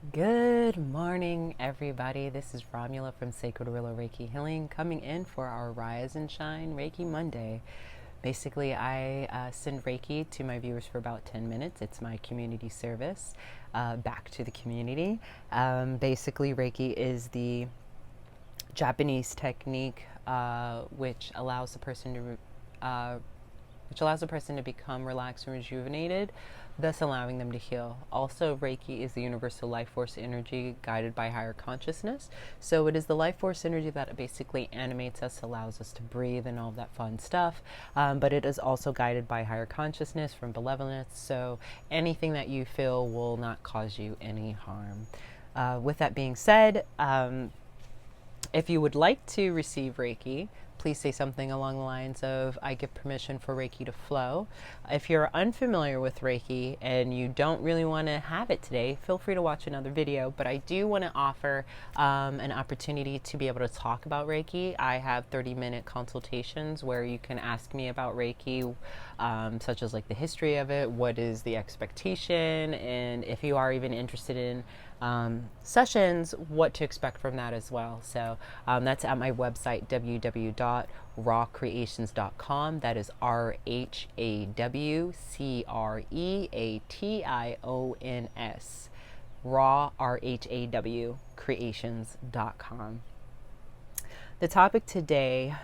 Good morning, everybody. This is Romula from Sacred Willow Reiki Healing coming in for our Rise and Shine Reiki Monday. Basically, I send Reiki to my viewers for about 10 minutes. It's my community service back to the community. Basically, Reiki is the Japanese technique which allows a person to become relaxed and rejuvenated, thus allowing them to heal. Also, Reiki is the universal life force energy guided by higher consciousness. So it is the life force energy that basically animates us, allows us to breathe and all that fun stuff. But it is also guided by higher consciousness from benevolence. So anything that you feel will not cause you any harm. With that being said, if you would like to receive Reiki, please say something along the lines of, I give permission for Reiki to flow. If you're unfamiliar with Reiki and you don't really want to have it today, feel free to watch another video, but I do want to offer an opportunity to be able to talk about Reiki. I have 30-minute consultations where you can ask me about Reiki, such as like the history of it, what is the expectation, and if you are even interested in sessions, what to expect from that as well. So that's at my website, www.rawcreations.com. That is RHAWCREATIONS. Raw, RHAW, creations.com. The topic today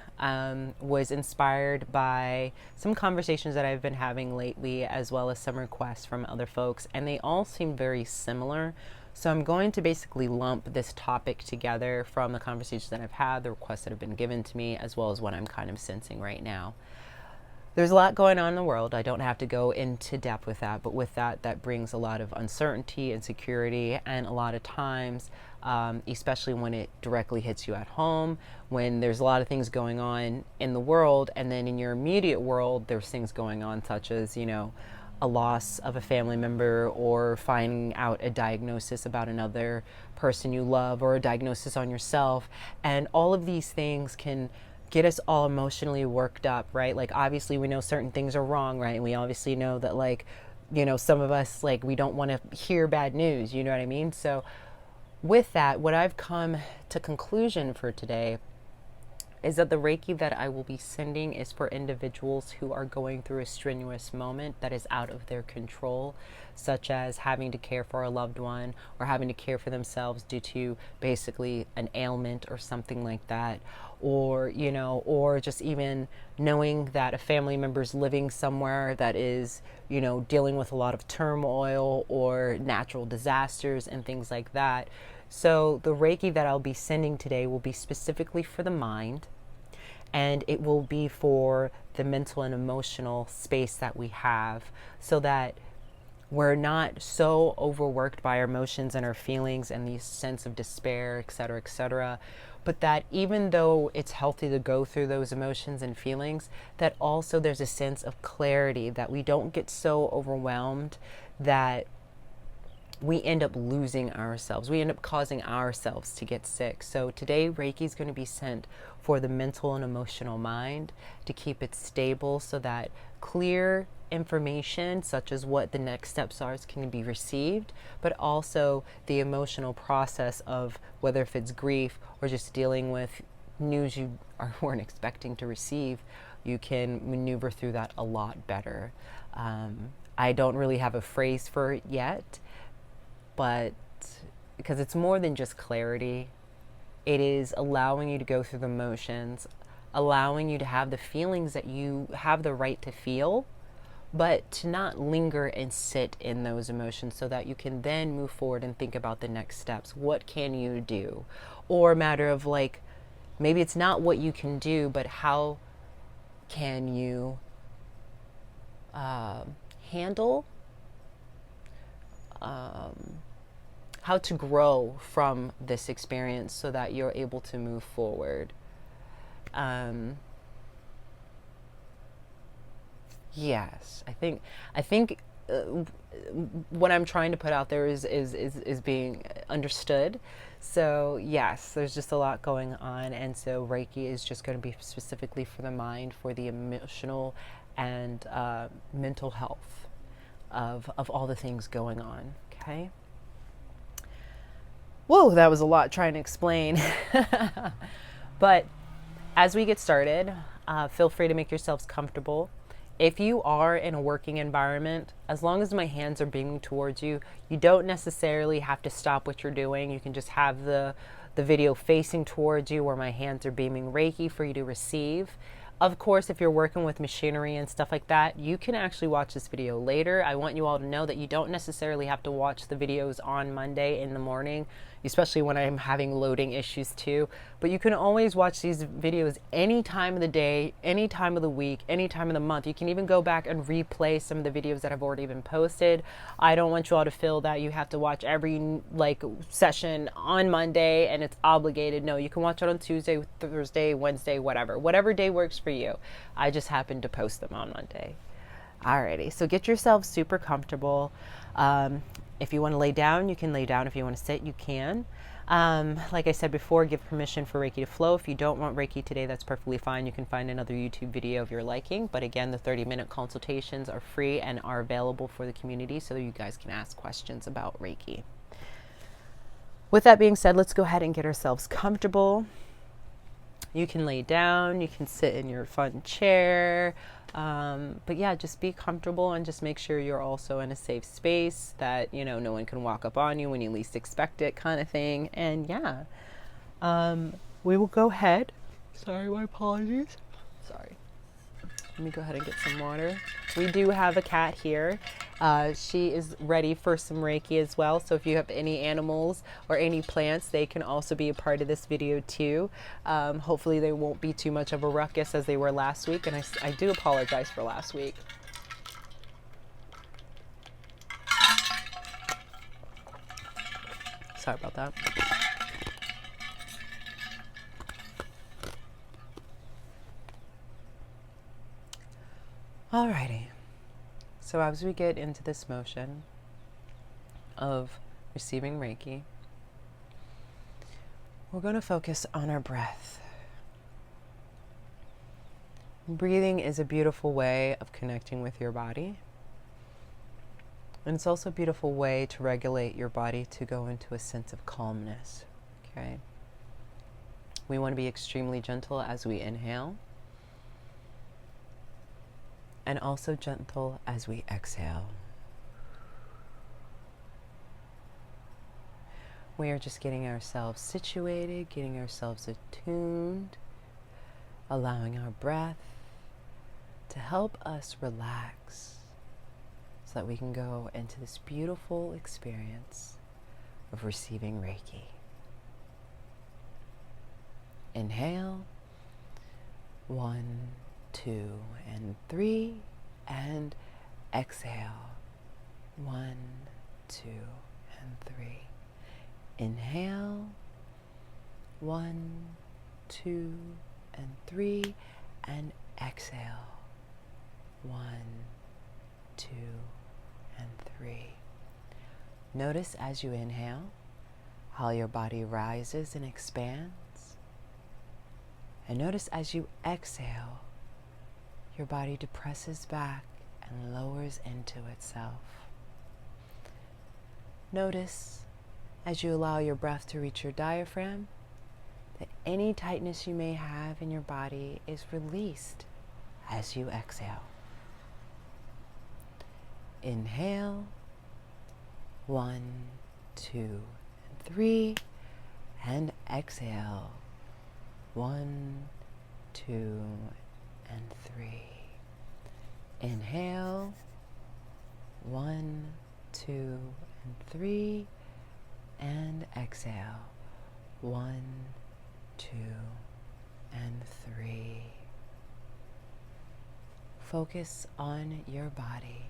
was inspired by some conversations that I've been having lately, as well as some requests from other folks, and they all seem very similar. So I'm going to basically lump this topic together from the conversations that I've had, the requests that have been given to me, as well as what I'm kind of sensing right now. There's a lot going on in the world. I don't have to go into depth with that, but with that, that brings a lot of uncertainty, insecurity, and a lot of times, especially when it directly hits you at home, when there's a lot of things going on in the world, and then in your immediate world, there's things going on such as, a loss of a family member, or finding out a diagnosis about another person you love, or a diagnosis on yourself. And all of these things can get us all emotionally worked up, right? Like, obviously we know certain things are wrong, right? And we obviously know that, like, some of us, like, we don't want to hear bad news, you know what I mean? So with that, what I've come to conclusion for today is that the Reiki that I will be sending is for individuals who are going through a strenuous moment that is out of their control, such as having to care for a loved one, or having to care for themselves due to basically an ailment or something like that, or or just even knowing that a family member is living somewhere that is dealing with a lot of turmoil or natural disasters and things like that. So the Reiki that I'll be sending today will be specifically for the mind, and it will be for the mental and emotional space that we have, so that we're not so overworked by our emotions and our feelings and the sense of despair, etc., but that even though it's healthy to go through those emotions and feelings, that also there's a sense of clarity, that we don't get so overwhelmed that we end up losing ourselves. We end up causing ourselves to get sick. So today, Reiki is going to be sent for the mental and emotional mind, to keep it stable, so that clear information, such as what the next steps are, can be received, but also the emotional process of whether if it's grief or just dealing with news you weren't expecting to receive, you can maneuver through that a lot better. I don't really have a phrase for it yet, but because it's more than just clarity, it is allowing you to go through the motions, allowing you to have the feelings that you have the right to feel, but to not linger and sit in those emotions, so that you can then move forward and think about the next steps. What can you do? Or a matter of, like, maybe it's not what you can do, but how can you handle how to grow from this experience, so that you're able to move forward. Yes, I think what I'm trying to put out there is being understood. So yes, there's just a lot going on, and so Reiki is just going to be specifically for the mind, for the emotional and mental health of all the things going on. Okay. Whoa, that was a lot trying to explain. But as we get started, feel free to make yourselves comfortable. If you are in a working environment, as long as my hands are beaming towards you, you don't necessarily have to stop what you're doing. You can just have the video facing towards you where my hands are beaming Reiki for you to receive. Of course, if you're working with machinery and stuff like that, you can actually watch this video later. I want you all to know that you don't necessarily have to watch the videos on Monday in the morning, especially when I'm having loading issues too. But you can always watch these videos any time of the day, any time of the week, any time of the month. You can even go back and replay some of the videos that have already been posted. I don't want you all to feel that you have to watch every session on Monday and it's obligated. No, you can watch it on Tuesday, Thursday, Wednesday, whatever day works for you. I just happen to post them on Monday. Alrighty, so get yourself super comfortable. If you want to lay down, you can lay down. If you want to sit, you can. Like I said before, give permission for Reiki to flow. If you don't want Reiki today, that's perfectly fine. You can find another YouTube video of your liking. But again, the 30-minute consultations are free and are available for the community so you guys can ask questions about Reiki. With that being said, let's go ahead and get ourselves comfortable. You can lay down, you can sit in your fun chair, but yeah, just be comfortable and just make sure you're also in a safe space that, no one can walk up on you when you least expect it, kind of thing. And yeah, we will go ahead. Sorry, my apologies. Sorry. Let me go ahead and get some water. We do have a cat here. She is ready for some Reiki as well. So if you have any animals or any plants, they can also be a part of this video too. Hopefully they won't be too much of a ruckus as they were last week. And I do apologize for last week. Sorry about that. Alrighty. So as we get into this motion of receiving Reiki, we're going to focus on our breath. Breathing is a beautiful way of connecting with your body. And it's also a beautiful way to regulate your body to go into a sense of calmness. Okay? We want to be extremely gentle as we inhale. And also gentle as we exhale. We are just getting ourselves situated, getting ourselves attuned, allowing our breath to help us relax so that we can go into this beautiful experience of receiving Reiki. Inhale, 1, 2, and 3, and exhale, 1, 2, and 3. Inhale, 1, 2, and 3, and exhale, 1, 2, and 3. Notice as you inhale how your body rises and expands, and notice as you exhale your body depresses back and lowers into itself. Notice as you allow your breath to reach your diaphragm that any tightness you may have in your body is released as you exhale. Inhale, 1, 2, and 3, and exhale, 1, 2, and 3. Inhale, 1, 2, and 3, and exhale, 1, 2, and 3. Focus on your body.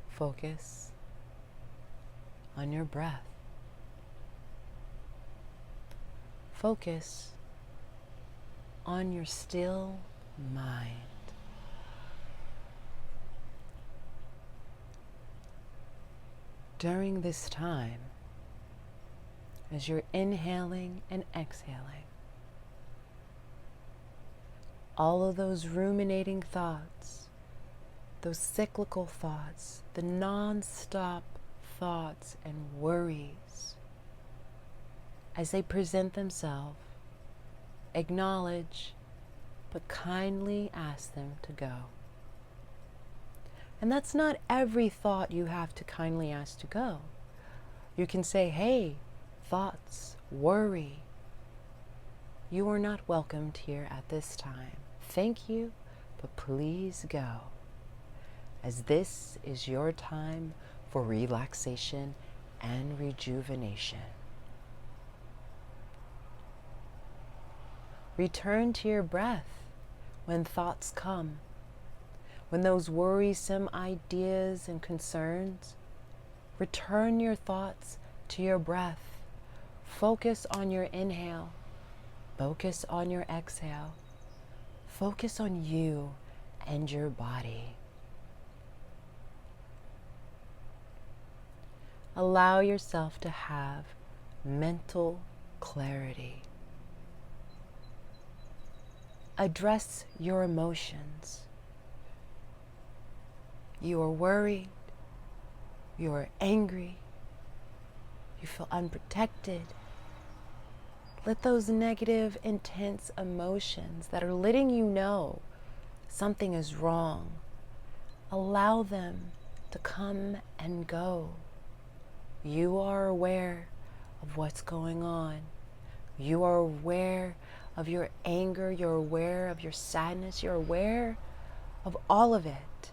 Focus on your breath. Focus on your still mind. During this time, as you're inhaling and exhaling, all of those ruminating thoughts, those cyclical thoughts, the non-stop thoughts and worries as they present themselves. Acknowledge, but kindly ask them to go. And that's not every thought you have to kindly ask to go. You can say, hey, thoughts, worry, you are not welcomed here at this time. Thank you, but please go, as this is your time for relaxation and rejuvenation. Return to your breath when thoughts come. When those worrisome ideas and concerns, return your thoughts to your breath. Focus on your inhale. Focus on your exhale. Focus on you and your body. Allow yourself to have mental clarity. Address your emotions. You are worried, you are angry, you feel unprotected. Let those negative, intense emotions that are letting you know something is wrong, allow them to come and go. You are aware of what's going on. You are aware of your anger, you're aware of your sadness, you're aware of all of it.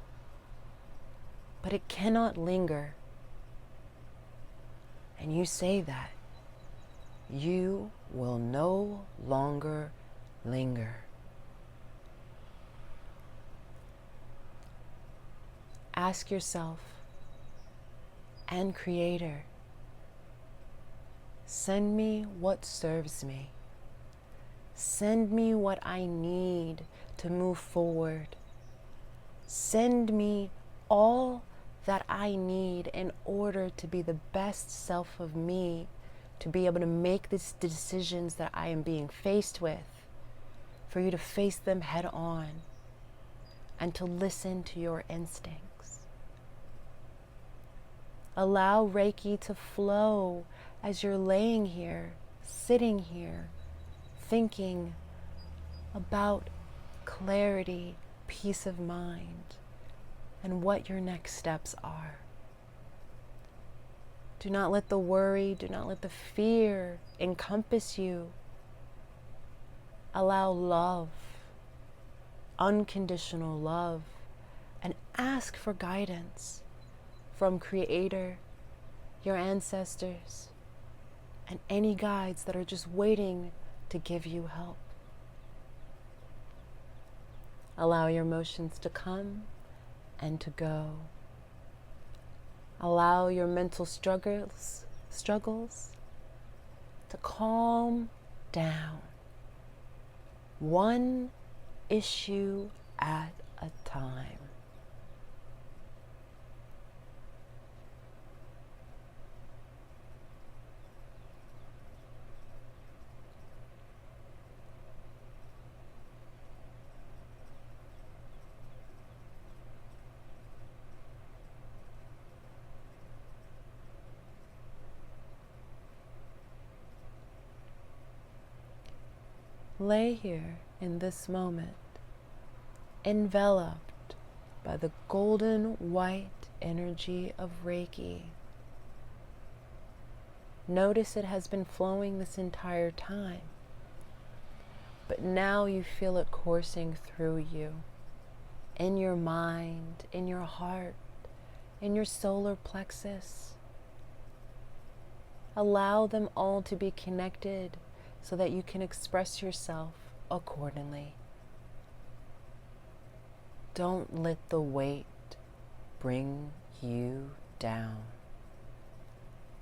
But it cannot linger. And you say that. You will no longer linger. Ask yourself, and Creator, send me what serves me. Send me what I need to move forward. Send me all that I need in order to be the best self of me, to be able to make these decisions that I am being faced with, for you to face them head on and to listen to your instincts. Allow Reiki to flow as you're laying here, sitting here, thinking about clarity, peace of mind, and what your next steps are. Do not let the worry, do not let the fear encompass you. Allow love, unconditional love, and ask for guidance from Creator, your ancestors, and any guides that are just waiting to give you help. Allow your emotions to come and to go. Allow your mental struggles to calm down, one issue at a time. Lay here in this moment, enveloped by the golden white energy of Reiki. Notice it has been flowing this entire time, but now you feel it coursing through you, in your mind, in your heart, in your solar plexus. Allow them all to be connected so that you can express yourself accordingly. Don't let the weight bring you down.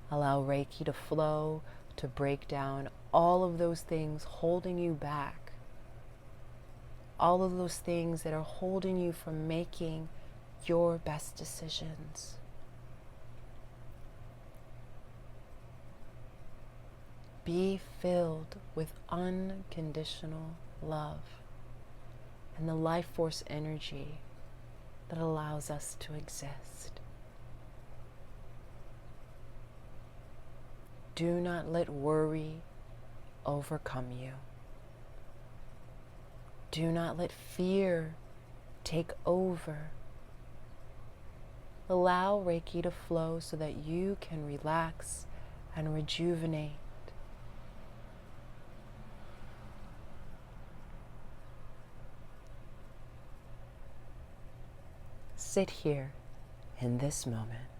Allow Reiki to flow, to break down all of those things holding you back. All of those things that are holding you from making your best decisions. Be filled with unconditional love and the life force energy that allows us to exist. Do not let worry overcome you. Do not let fear take over. Allow Reiki to flow so that you can relax and rejuvenate. Sit here in this moment.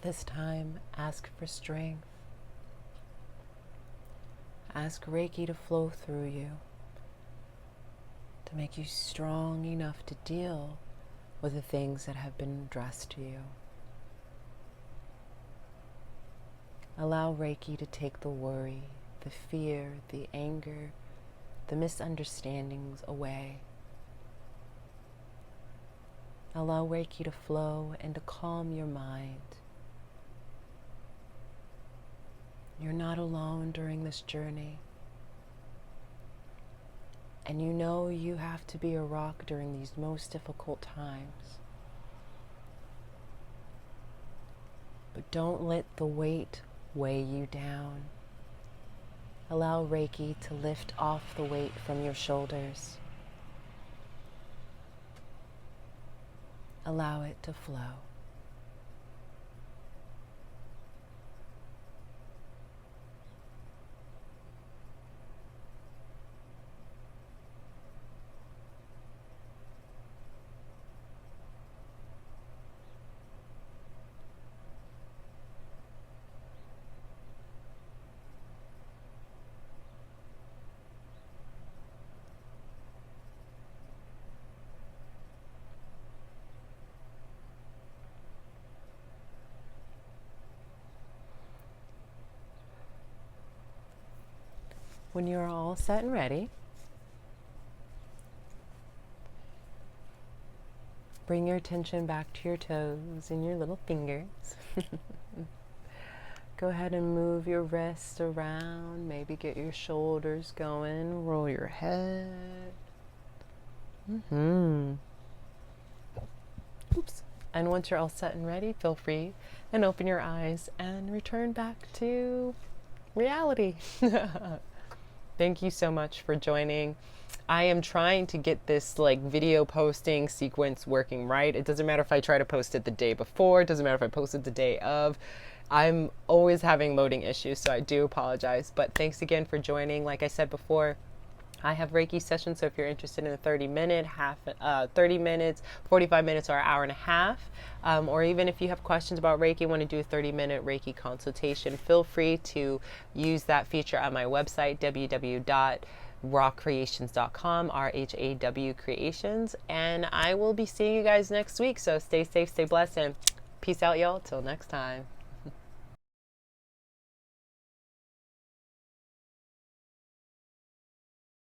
This time, ask for strength. Ask Reiki to flow through you, to make you strong enough to deal with the things that have been addressed to you. Allow Reiki to take the worry, the fear, the anger, the misunderstandings away. Allow Reiki to flow and to calm your mind. You're not alone during this journey. And you know you have to be a rock during these most difficult times. But don't let the weight weigh you down. Allow Reiki to lift off the weight from your shoulders. Allow it to flow. When you're all set and ready, bring your attention back to your toes and your little fingers. Go ahead and move your wrists around. Maybe get your shoulders going. Roll your head. Oops. And once you're all set and ready, feel free and open your eyes and return back to reality. Thank you so much for joining. I am trying to get this video posting sequence working right. It doesn't matter if I try to post it the day before. It doesn't matter if I post it the day of. I'm always having loading issues, so I do apologize. But thanks again for joining. Like I said before, I have Reiki sessions, so if you're interested in a 30 minutes, 45 minutes, or an hour and a half, or even if you have questions about Reiki, want to do a 30-minute Reiki consultation, feel free to use that feature on my website, www.rawcreations.com, RHAW Creations, and I will be seeing you guys next week, so stay safe, stay blessed, and peace out, y'all. Till next time.